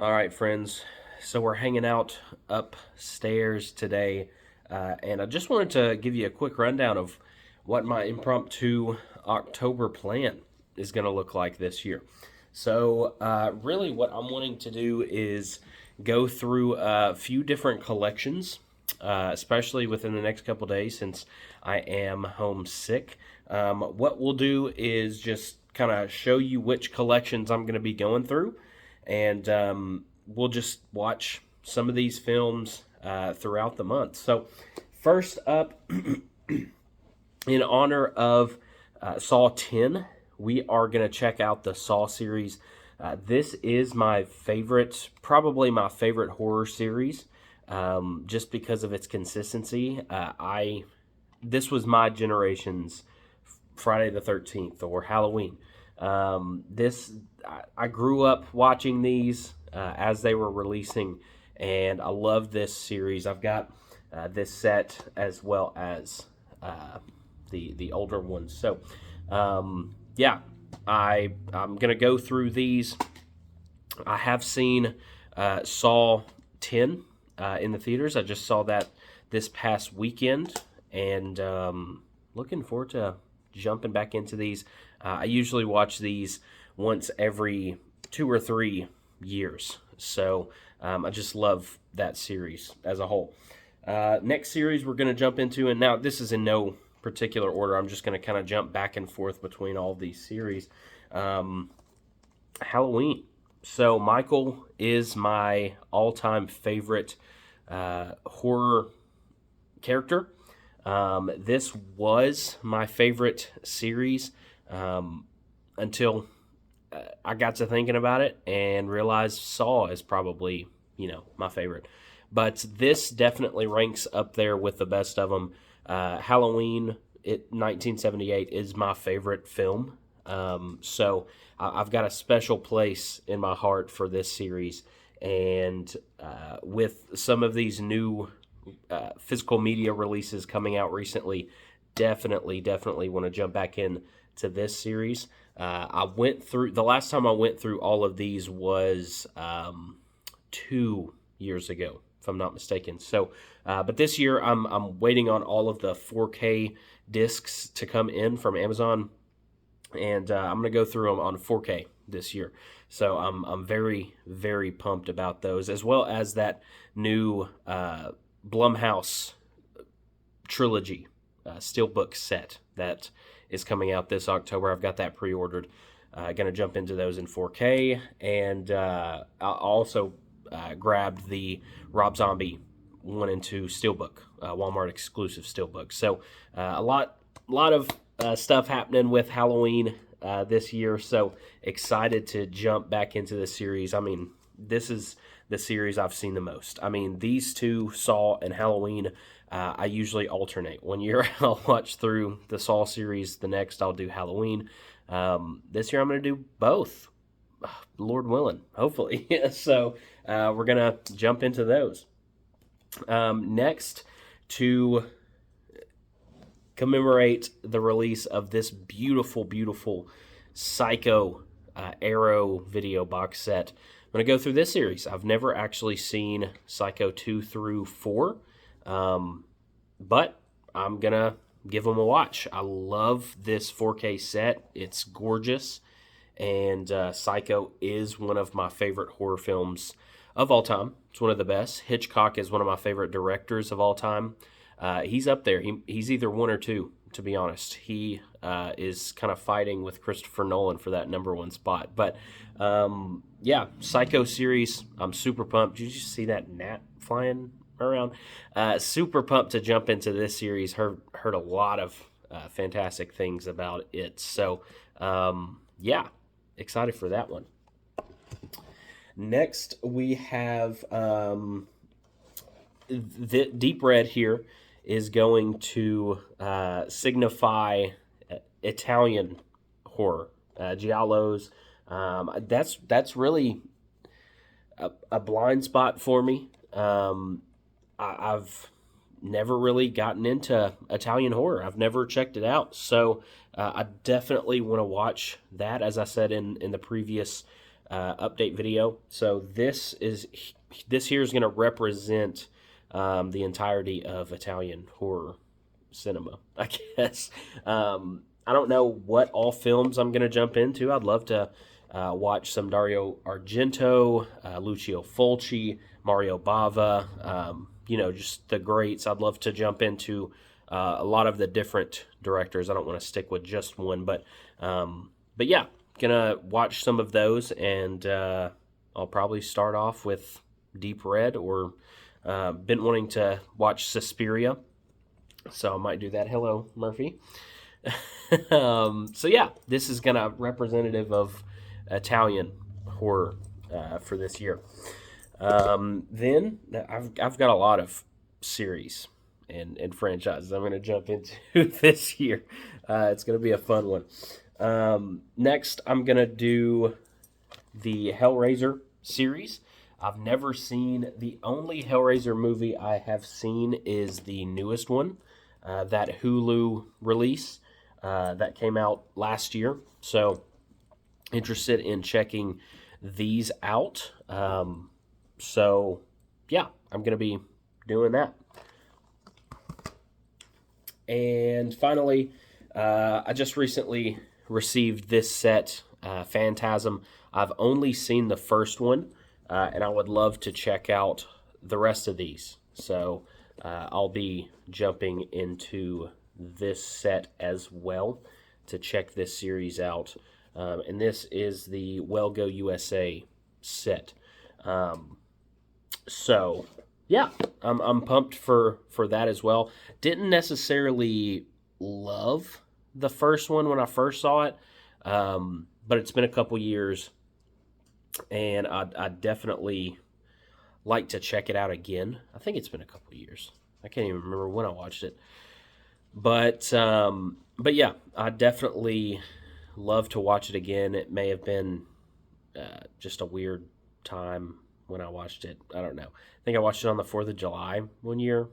All right, friends. So we're hanging out upstairs today, and I just wanted to give you a quick rundown of what my impromptu October plan is going to look like this year. Really, what I'm wanting to do is go through a few different collections, especially within the next couple days since I am homesick. What we'll do is just kind of show you which collections I'm going to be going through and we'll just watch some of these films throughout the month. So, first up, in honor of Saw 10, we are going to check out the Saw series. This is my favorite, probably my favorite horror series, just because of its consistency. This was my generation's Friday the 13th or Halloween. I grew up watching these as they were releasing, and I love this series. I've got this set as well as the older ones. I'm gonna go through these. I have seen Saw 10 in the theaters. I just saw that this past weekend, and looking forward to jumping back into these. I usually watch these once every 2 or 3 years. I just love that series as a whole. Next series we're going to jump into, and now this is in no particular order. I'm just going to kind of jump back and forth between all these series. Halloween. So Michael is my all-time favorite horror character. This was my favorite series until I got to thinking about it and realized Saw is probably, my favorite. But this definitely ranks up there with the best of them. Halloween, 1978, is my favorite film. I've got a special place in my heart for this series. And with some of these new physical media releases coming out recently, definitely want to jump back in to this series. The last time I went through all of these was 2 years ago, if I'm not mistaken. But this year I'm waiting on all of the 4K discs to come in from Amazon, and I'm going to go through them on 4K this year. So I'm very, very pumped about those, as well as that new Blumhouse trilogy steelbook set that is coming out this October. I've got that pre-ordered. Going to jump into those in 4K, and I also grabbed the Rob Zombie 1 and 2 steelbook, Walmart exclusive steelbook. So a lot of stuff happening with Halloween this year. So excited to jump back into this series. I mean, this is the series I've seen the most. I mean, these two, Saw and Halloween, I usually alternate. One year I'll watch through the Saw series, the next I'll do Halloween. This year I'm going to do both, Lord willing, hopefully. We're going to jump into those. Next, to commemorate the release of this beautiful, beautiful Psycho Arrow video box set, I'm going to go through this series. I've never actually seen Psycho 2 through 4, but I'm going to give them a watch. I love this 4K set. It's gorgeous, and Psycho is one of my favorite horror films of all time. It's one of the best. Hitchcock is one of my favorite directors of all time. He's up there. He's either one or two, to be honest. He is kind of fighting with Christopher Nolan for that number one spot. But Psycho series, I'm super pumped. Did you just see that gnat flying around? Super pumped to jump into this series. Heard a lot of fantastic things about it. So, excited for that one. Next, we have the Deep Red here is going to signify Italian horror, giallos. That's really a blind spot for me. I've never really gotten into Italian horror. I've never checked it out, so I definitely want to watch that. As I said in the previous update video. So this here is going to represent the entirety of Italian horror cinema, I guess. I don't know what all films I'm going to jump into. I'd love to watch some Dario Argento, Lucio Fulci, Mario Bava, just the greats. I'd love to jump into a lot of the different directors. I don't want to stick with just one, but yeah, gonna watch some of those, and I'll probably start off with Deep Red, or been wanting to watch Suspiria, so I might do that. Hello, Murphy. So yeah, this is gonna representative of Italian horror for this year. Then I've got a lot of series and franchises I'm going to jump into this year. It's going to be a fun one. Next, I'm going to do the Hellraiser series. I've never seen, the only Hellraiser movie I have seen is the newest one, that Hulu release that came out last year. So interested in checking these out. So yeah, I'm going to be doing that. And finally, I just recently received this set, Phantasm. I've only seen the first one, and I would love to check out the rest of these. So I'll be jumping into this set as well to check this series out. And this is the Well Go USA set. So yeah, I'm pumped for that as well. Didn't necessarily love the first one when I first saw it, but it's been a couple years, and I definitely like to check it out again. I think it's been a couple years. I can't even remember when I watched it, but yeah, I definitely love to watch it again. It may have been just a weird time when I watched it. I don't know. I think I watched it on the 4th of July one year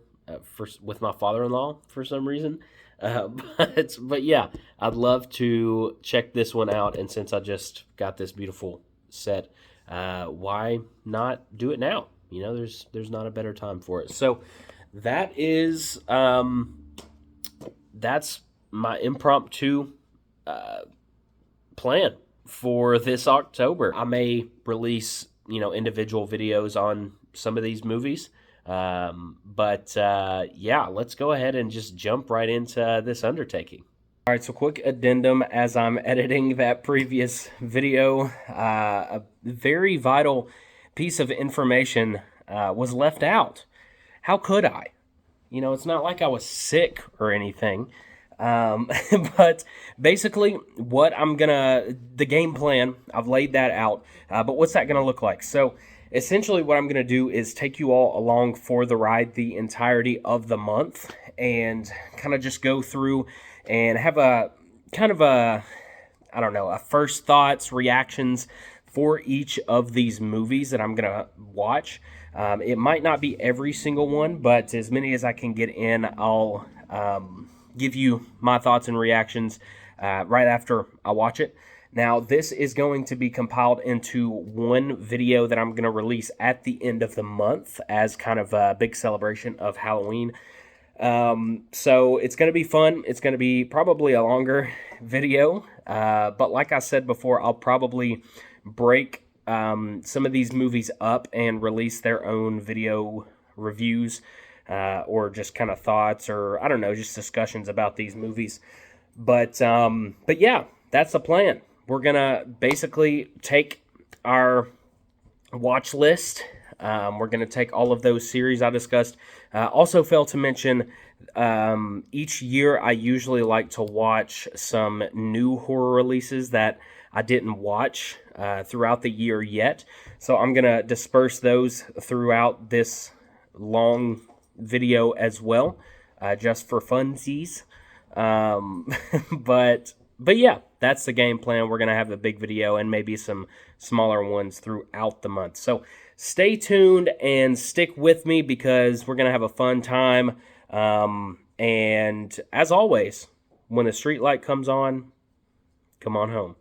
with my father-in-law for some reason. But yeah, I'd love to check this one out. And since I just got this beautiful set, why not do it now? There's not a better time for it. So that is that's my impromptu plan for this October. I may release individual videos on some of these movies, but yeah, let's go ahead and just jump right into this undertaking. All right, so quick addendum as I'm editing that previous video. A very vital piece of information was left out. How could I? It's not like I was sick or anything. But basically the game plan, I've laid that out, but what's that going to look like? So essentially what I'm going to do is take you all along for the ride the entirety of the month, and kind of just go through and have a kind of a first thoughts, reactions for each of these movies that I'm going to watch. It might not be every single one, but as many as I can get in, I'll give you my thoughts and reactions right after I watch it. Now, this is going to be compiled into one video that I'm going to release at the end of the month as kind of a big celebration of Halloween. So it's going to be fun. It's going to be probably a longer video, but like I said before, I'll probably break some of these movies up and release their own video reviews, or just kind of thoughts, or I don't know, just discussions about these movies. But yeah, that's the plan. We're gonna basically take our watch list. We're gonna take all of those series I discussed. Also failed to mention, each year I usually like to watch some new horror releases that I didn't watch throughout the year yet. So I'm gonna disperse those throughout this long video as well, just for funsies. But yeah, that's the game plan. We're gonna have a big video and maybe some smaller ones throughout the month. So stay tuned and stick with me, because we're gonna have a fun time. And as always, when the street light comes on, come on home.